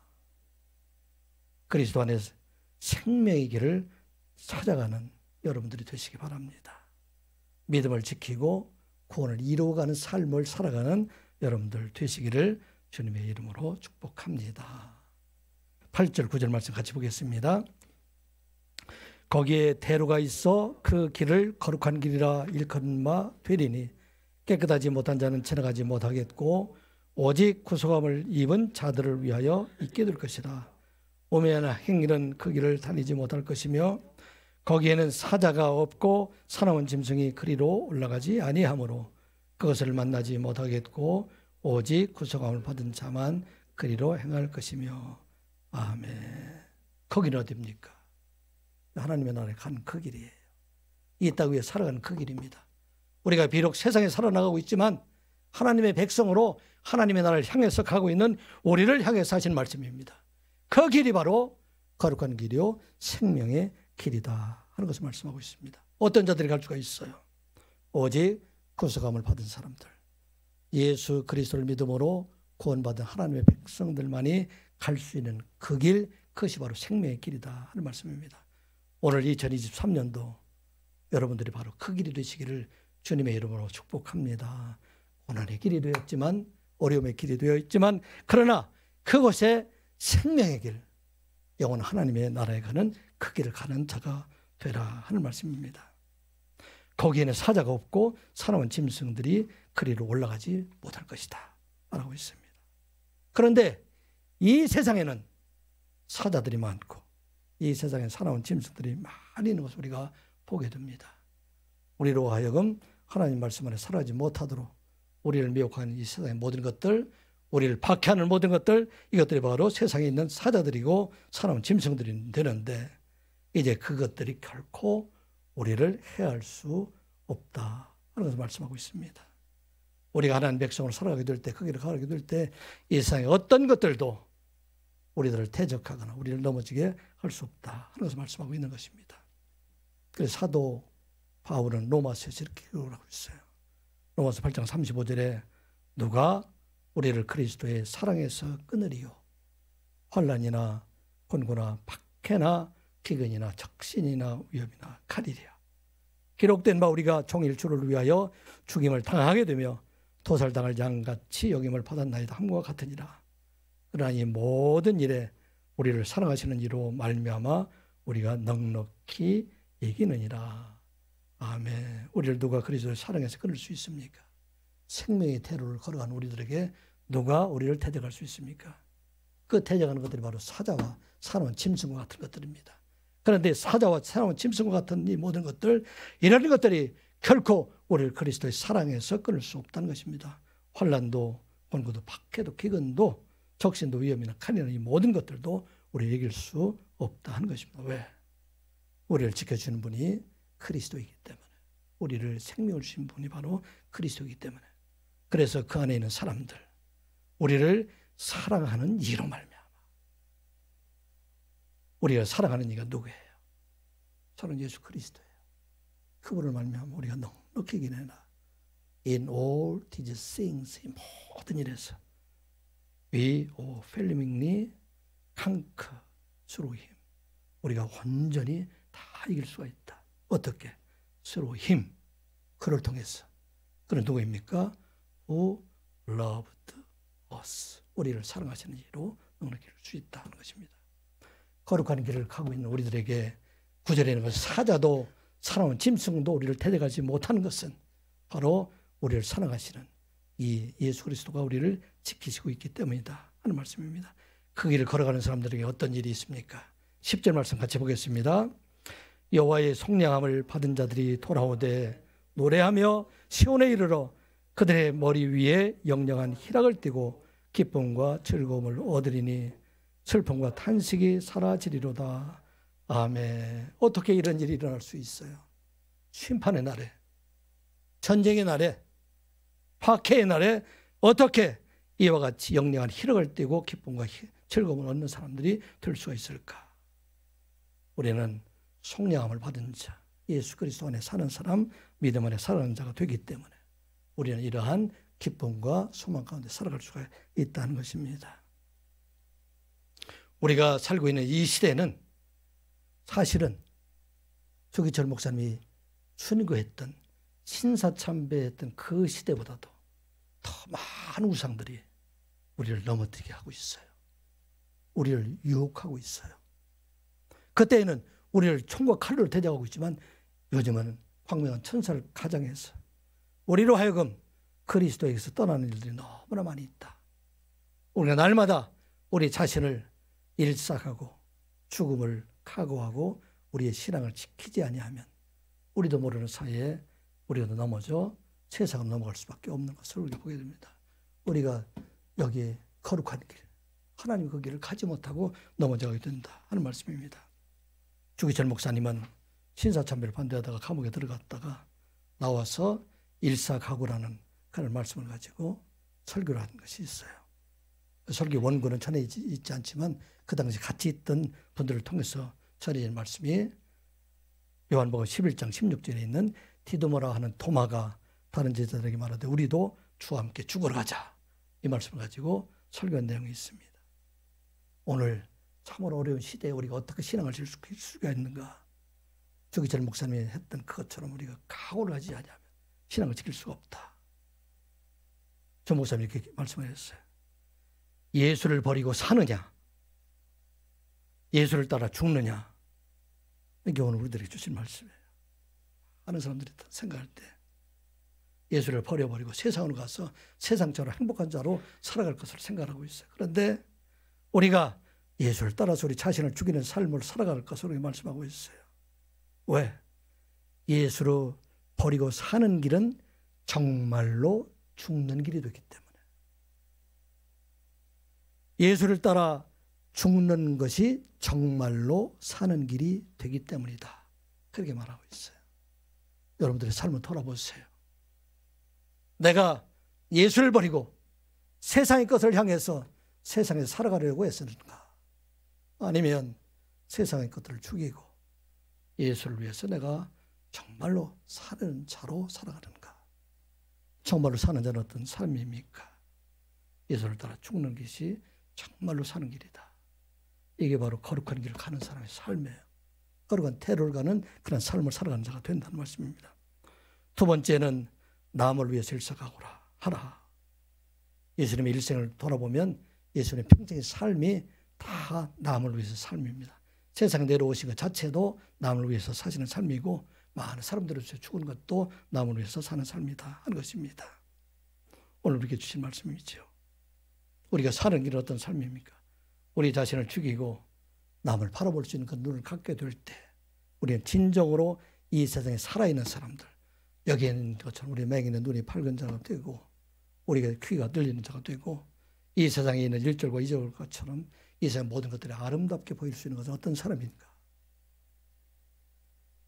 그리스도 안에서 생명의 길을 찾아가는 여러분들이 되시기 바랍니다. 믿음을 지키고 구원을 이루어가는 삶을 살아가는 여러분들 되시기를 주님의 이름으로 축복합니다. 8절 9절 말씀 같이 보겠습니다. 거기에 대로가 있어 그 길을 거룩한 길이라 일컫는바 되리니 깨끗하지 못한 자는 지나가지 못하겠고 오직 구속함을 입은 자들을 위하여 있게 될 것이다. 오매나 행일은 그 길을 다니지 못할 것이며 거기에는 사자가 없고 사나운 짐승이 그리로 올라가지 아니하므로 그것을 만나지 못하겠고 오직 구속함을 받은 자만 그리로 행할 것이며 아멘. 거기는 어디입니까? 하나님의 나라에 가는 그 길이에요. 이 땅 위에 살아가는 그 길입니다. 우리가 비록 세상에 살아나가고 있지만 하나님의 백성으로 하나님의 나라를 향해서 가고 있는 우리를 향해서 하신 말씀입니다. 그 길이 바로 거룩한 길이요 생명의 길이다 하는 것을 말씀하고 있습니다. 어떤 자들이 갈 수가 있어요? 오직 구속함을 받은 사람들, 예수 그리스도를 믿음으로 구원받은 하나님의 백성들만이 갈 수 있는 그 길, 그것이 바로 생명의 길이다 하는 말씀입니다. 오늘 2023년도 여러분들이 바로 그 길이 되시기를 주님의 이름으로 축복합니다. 고난의 길이 되었지만 어려움의 길이 되어 있지만 그러나 그곳에 생명의 길, 영원 하나님의 나라에 가는 그 길을 가는 자가 되라 하는 말씀입니다. 거기에는 사자가 없고 사나운 짐승들이 그리로 올라가지 못할 것이다 라고 있습니다. 그런데 이 세상에는 사자들이 많고 이 세상에 사나운 짐승들이 많이 있는 것을 우리가 보게 됩니다. 우리로 하여금 하나님 말씀 안에 살아가지 못하도록 우리를 미혹하는 이 세상의 모든 것들, 우리를 박해하는 모든 것들, 이것들이 바로 세상에 있는 사자들이고 사나운 짐승들이 되는데 이제 그것들이 결코 우리를 해할 수 없다 하는 것을 말씀하고 있습니다. 우리가 하나님 백성으로 살아가게 될 때, 그 길을 가게 될 때 이 세상의 어떤 것들도 우리들을 대적하거나 우리를 넘어지게 할 수 없다 하는 것을 말씀하고 있는 것입니다. 그래서 사도 바울은 로마서에서 이렇게 기록을 하고 있어요. 로마서 8장 35절에 누가 우리를 그리스도의 사랑에서 끊으리요? 환난이나 곤고나 박해나 기근이나 적신이나 위협이나 칼이랴. 기록된 바 우리가 종일 주를 위하여 죽임을 당하게 되며 도살당할 양같이 여김을 받았나이다 함과 같으니라. 그러나 이 모든 일에 우리를 사랑하시는 이로 말미암아 우리가 넉넉히 이기느니라. 아멘. 우리를 누가 그리스도를 사랑해서 끊을 수 있습니까? 생명의 대로를 걸어간 우리들에게 누가 우리를 대적할 수 있습니까? 그 대적하는 것들이 바로 사자와 사나운 짐승과 같은 것들입니다. 그런데 사자와 사나운 짐승과 같은 이 모든 것들, 이런 것들이 결코 우리를 그리스도의 사랑에서 끊을 수 없다는 것입니다. 환난도 곤고도 박해도 기근도 적신도 위험이나 칼이나 이 모든 것들도 우리를 이길 수 없다 하는 것입니다. 왜? 우리를 지켜주는 분이 그리스도이기 때문에, 우리를 생명을 주신 분이 바로 그리스도이기 때문에, 그래서 그 안에 있는 사람들, 우리를 사랑하는 이로 말미암아. 우리가 사랑하는 이가 누구예요? 저는 예수 그리스도예요. 그분을 말미암아 우리가 넉넉히 기내나 in all these things, 이 모든 일에서 we overwhelmingly conquer through him. 우리가 완전히 다 이길 수가 있다. 어떻게? through him. 그를 통해서. 그는 누구입니까? who loved us. 우리를 사랑하시는 이로 넉넉히 이길 수 있다 하는 것입니다. 거룩한 길을 가고 있는 우리들에게 구절에 있는 것은 사자도 사나운 짐승도 우리를 대적하지 못하는 것은 바로 우리를 사랑하시는 이 예수 그리스도가 우리를 지키시고 있기 때문이다 하는 말씀입니다. 그 길을 걸어가는 사람들에게 어떤 일이 있습니까? 10절 말씀 같이 보겠습니다. 여호와의 속량함을 받은 자들이 돌아오되 노래하며 시온에 이르러 그들의 머리 위에 영영한 희락을 띠고 기쁨과 즐거움을 얻으리니 슬픔과 탄식이 사라지리로다. 아멘. 어떻게 이런 일이 일어날 수 있어요? 심판의 날에, 전쟁의 날에, 박해의 날에 어떻게 이와 같이 영영한 희락을 띠고 기쁨과 즐거움을 얻는 사람들이 될 수가 있을까? 우리는 속량함을 받은 자, 예수 그리스도 안에 사는 사람, 믿음 안에 살아가는 자가 되기 때문에 우리는 이러한 기쁨과 소망 가운데 살아갈 수가 있다는 것입니다. 우리가 살고 있는 이 시대는 사실은 조기철 목사님이 순교했던, 신사참배했던 그 시대보다도 더 많은 우상들이 우리를 넘어뜨리게 하고 있어요. 우리를 유혹하고 있어요. 그때에는 우리를 총과 칼로 대적하고 있지만 요즘은 황명한 천사를 가장해서 우리로 하여금 그리스도에게서 떠나는 일들이 너무나 많이 있다. 우리가 날마다 우리 자신을 일삭하고 죽음을 각오하고 우리의 신앙을 지키지 아니하면 우리도 모르는 사이에 우리가 넘어져 세상을 넘어갈 수밖에 없는 것을 우리가 보게 됩니다. 우리가 여기 거룩한 길, 하나님 그 길을 가지 못하고 넘어져가게 된다 하는 말씀입니다. 주기철 목사님은 신사참배를 반대하다가 감옥에 들어갔다가 나와서 일사각오라는 그런 말씀을 가지고 설교를 한 것이 있어요. 설교 원고는 전해지지 않지만 그 당시 같이 있던 분들을 통해서 전해진 말씀이 요한복음 11장 16절에 있는 디도모라 하는 도마가 다른 제자들에게 말하되 우리도 주와 함께 죽으러 가자, 이 말씀을 가지고 설교한 내용이 있습니다. 오늘 참으로 어려운 시대에 우리가 어떻게 신앙을 지킬 수가 있는가? 주기철 목사님이 했던 그것처럼 우리가 각오를 하지 않으면 신앙을 지킬 수가 없다. 조 목사님이 이렇게 말씀을 했어요. 예수를 버리고 사느냐, 예수를 따라 죽느냐, 이게 오늘 우리들에게 주신 말씀이에요. 많은 사람들이 생각할 때 예수를 버려버리고 세상으로 가서 세상처럼 행복한 자로 살아갈 것을 생각하고 있어요. 그런데 우리가 예수를 따라서 우리 자신을 죽이는 삶을 살아갈 것으로 말씀하고 있어요. 왜? 예수를 버리고 사는 길은 정말로 죽는 길이 되기 때문에. 예수를 따라 죽는 것이 정말로 사는 길이 되기 때문이다. 그렇게 말하고 있어요. 여러분들의 삶을 돌아보세요. 내가 예수를 버리고 세상의 것을 향해서 세상에서 살아가려고 했었는가? 아니면 세상의 것들을 죽이고 예수를 위해서 내가 정말로 사는 자로 살아가는가? 정말로 사는 자는 어떤 삶입니까? 예수를 따라 죽는 것이 정말로 사는 길이다. 이게 바로 거룩한 길을 가는 사람의 삶이에요. 거룩한 태로를 가는 그런 삶을 살아가는 자가 된다는 말씀입니다. 두 번째는 남을 위해서 일사각오라 하라. 예수님의 일생을 돌아보면 예수님의 평생의 삶이 다 남을 위해서 삶입니다. 세상에 내려오신 것 자체도 남을 위해서 사시는 삶이고 많은 사람들을 위해서 죽은 것도 남을 위해서 사는 삶이다 하는 것입니다. 오늘 우리에게 주신 말씀이죠. 우리가 사는 길은 어떤 삶입니까? 우리 자신을 죽이고 남을 바라볼 수 있는 그 눈을 갖게 될 때 우리는 진정으로 이 세상에 살아있는 사람들, 여기에 있는 것처럼 우리 맹인의 눈이 밝은 자가 되고 우리가 귀가 들리는 자가 되고 이 세상에 있는 1절과 2절 것처럼 이 세상 모든 것들이 아름답게 보일 수 있는 것은 어떤 사람인가?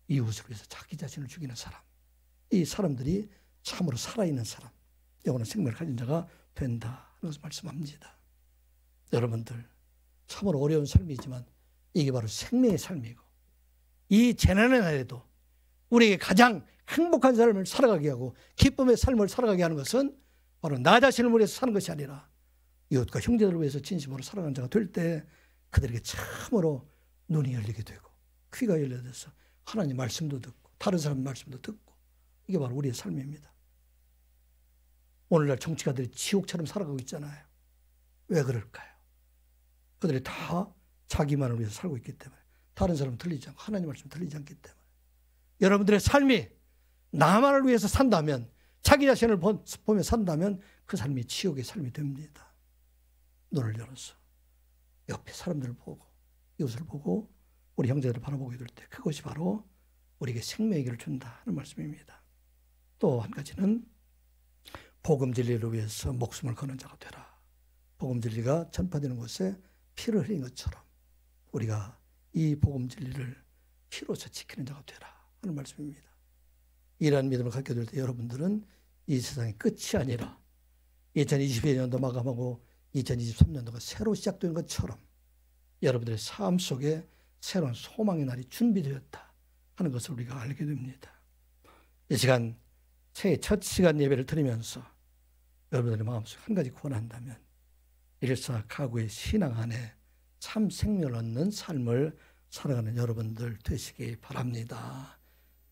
이웃을 위해서 자기 자신을 죽이는 사람. 이 사람들이 참으로 살아있는 사람, 영원한 생명을 가진 자가 된다 하는 것을 말씀합니다. 여러분들, 참으로 어려운 삶이지만 이게 바로 생명의 삶이고 이 재난의 날에도 우리에게 가장 행복한 삶을 살아가게 하고 기쁨의 삶을 살아가게 하는 것은 바로 나 자신을 위해서 사는 것이 아니라 이웃과 형제들을 위해서 진심으로 살아가는 자가 될 때 그들에게 참으로 눈이 열리게 되고 귀가 열려져서 하나님 말씀도 듣고 다른 사람 말씀도 듣고 이게 바로 우리의 삶입니다. 오늘날 정치가들이 지옥처럼 살아가고 있잖아요. 왜 그럴까요? 그들이 다 자기만을 위해서 살고 있기 때문에 다른 사람은 들리지 않고 하나님 말씀 들리지 않기 때문에 여러분들의 삶이 나만을 위해서 산다면 자기 자신을 보며 산다면 그 삶이 지옥의 삶이 됩니다. 눈을 열어서 옆에 사람들을 보고 이웃을 보고 우리 형제들을 바라보게 될 때 그것이 바로 우리에게 생명의 길을 준다 하는 말씀입니다. 또 한 가지는 복음 진리를 위해서 목숨을 거는 자가 되라. 복음 진리가 전파되는 곳에 피를 흘린 것처럼 우리가 이 복음 진리를 피로서 지키는 자가 되라 하는 말씀입니다. 이러한 믿음을 갖게 될 때 여러분들은 이 세상의 끝이 아니라 2022년도 마감하고 2023년도가 새로 시작된 것처럼 여러분들의 삶 속에 새로운 소망의 날이 준비되었다 하는 것을 우리가 알게 됩니다. 이 시간 새해 첫 시간 예배를 드리면서 여러분들의 마음속에 한 가지 권한다면 일사가구의 신앙 안에 참 생명을 얻는 삶을 살아가는 여러분들 되시기 바랍니다.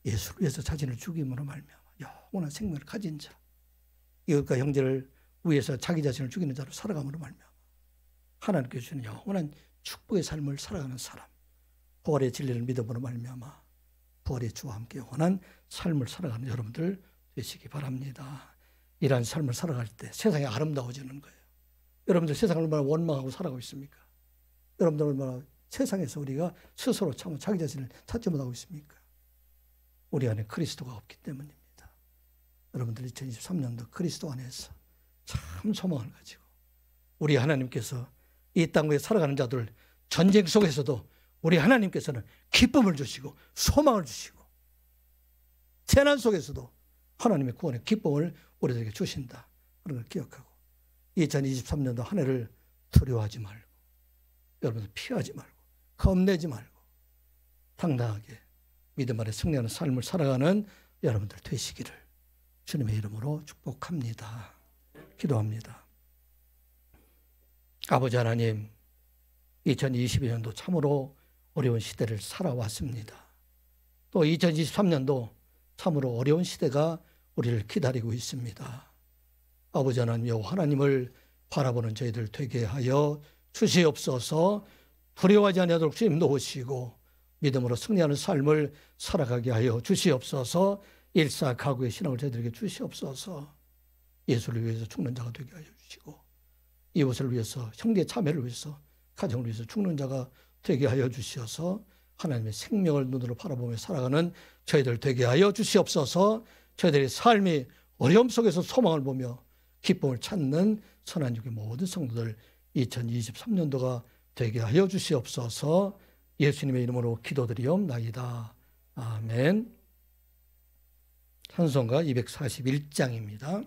예수를 위해서 자신을 죽임으로 말미암아 영원한 생명을 가진 자, 이웃과 형제를 위해서 자기 자신을 죽이는 자로 살아감으로 말미암아 하나님께 주시는 영원한 축복의 삶을 살아가는 사람, 부활의 진리를 믿음으로 말미암아 부활의 주와 함께 영원한 삶을 살아가는 여러분들 되시기 바랍니다. 이러한 삶을 살아갈 때 세상이 아름다워지는 거예요. 여러분들 세상을 얼마나 원망하고 살아가고 있습니까? 여러분들 얼마나 세상에서 우리가 스스로 참 자기 자신을 찾지 못하고 있습니까? 우리 안에 그리스도가 없기 때문입니다. 여러분들 2023년도 그리스도 안에서 참 소망을 가지고 우리 하나님께서 이 땅 위에 살아가는 자들 전쟁 속에서도 우리 하나님께서는 기쁨을 주시고 소망을 주시고 재난 속에서도 하나님의 구원의 기쁨을 우리들에게 주신다. 그런 걸 기억하고 2023년도 한 해를 두려워하지 말고 여러분들 피하지 말고 겁내지 말고 당당하게 믿음 아래 승리하는 삶을 살아가는 여러분들 되시기를 주님의 이름으로 축복합니다. 기도합니다. 아버지 하나님, 2022년도 참으로 어려운 시대를 살아왔습니다. 또 2023년도 참으로 어려운 시대가 우리를 기다리고 있습니다. 아버지 하나님여, 하나님을 바라보는 저희들 되게 하여 주시옵소서. 두려워하지 아니하도록 주님 도우시고 믿음으로 승리하는 삶을 살아가게 하여 주시옵소서. 일사가구의 신앙을 저희들에게 주시옵소서. 예수를 위해서 죽는 자가 되게 하여 주시고 이웃을 위해서, 형제 자매를 위해서, 가정을 위해서 죽는 자가 되게 하여 주시어서 하나님의 생명을 눈으로 바라보며 살아가는 저희들 되게 하여 주시옵소서. 저희들의 삶이 어려움 속에서 소망을 보며 기쁨을 찾는 선한육의 모든 성도들 2023년도가 되게 하여 주시옵소서. 예수님의 이름으로 기도드리옵나이다. 아멘. 찬송가 241장입니다.